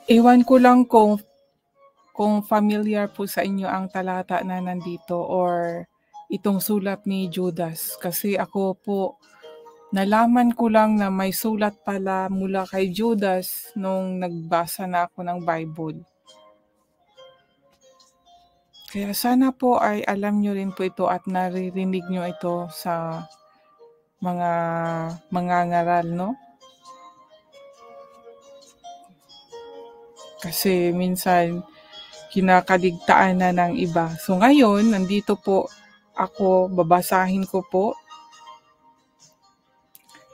Ewan ko lang kung familiar po sa inyo ang talata na nandito or itong sulat ni Judas. Kasi ako po, nalaman ko lang na may sulat pala mula kay Judas nung nagbasa na ako ng Bible. Kaya sana po ay alam nyo rin po ito at naririnig nyo ito sa mga mangangaral, no? Kasi minsan kinakaligtaan na ng iba. So ngayon, nandito po ako, babasahin ko po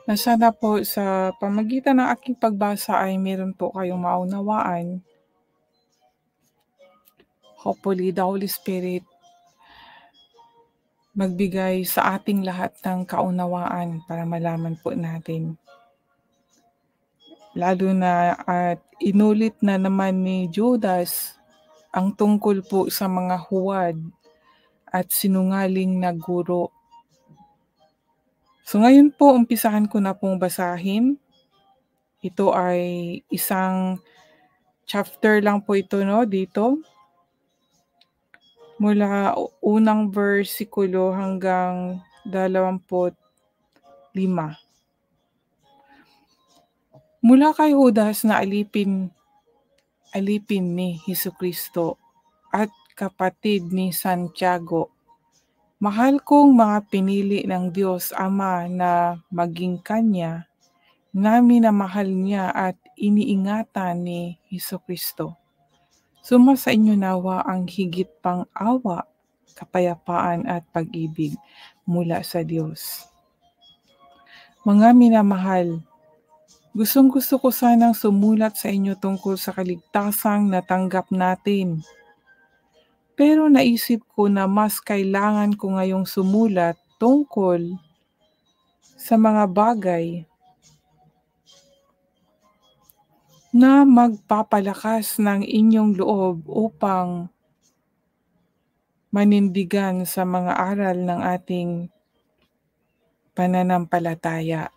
na sana po sa pamagitan ng aking pagbasa ay meron po kayong maunawaan. Hopefully, the Holy Spirit magbigay sa ating lahat ng kaunawaan para malaman po natin. Lalo na at inulit na naman ni Judas ang tungkol po sa mga huwad at sinungaling na guro. So ngayon po, umpisahan ko na pong basahin. Ito ay isang chapter lang po ito, no, dito. Mula unang versikulo hanggang 25. Mula kay Judas na alipin ni Hesukristo at kapatid ni Santiago. Mahal kong mga pinili ng Diyos Ama na maging Kanya, na minamahal niya at iniingatan ni Hesukristo. Suma sa inyo nawa ang higit pang awa, kapayapaan at pag-ibig mula sa Diyos. Mga minamahal, gustong-gusto ko sanang sumulat sa inyo tungkol sa kaligtasang natanggap natin. Pero naisip ko na mas kailangan ko ngayong sumulat tungkol sa mga bagay na magpapalakas ng inyong loob upang manindigan sa mga aral ng ating pananampalataya.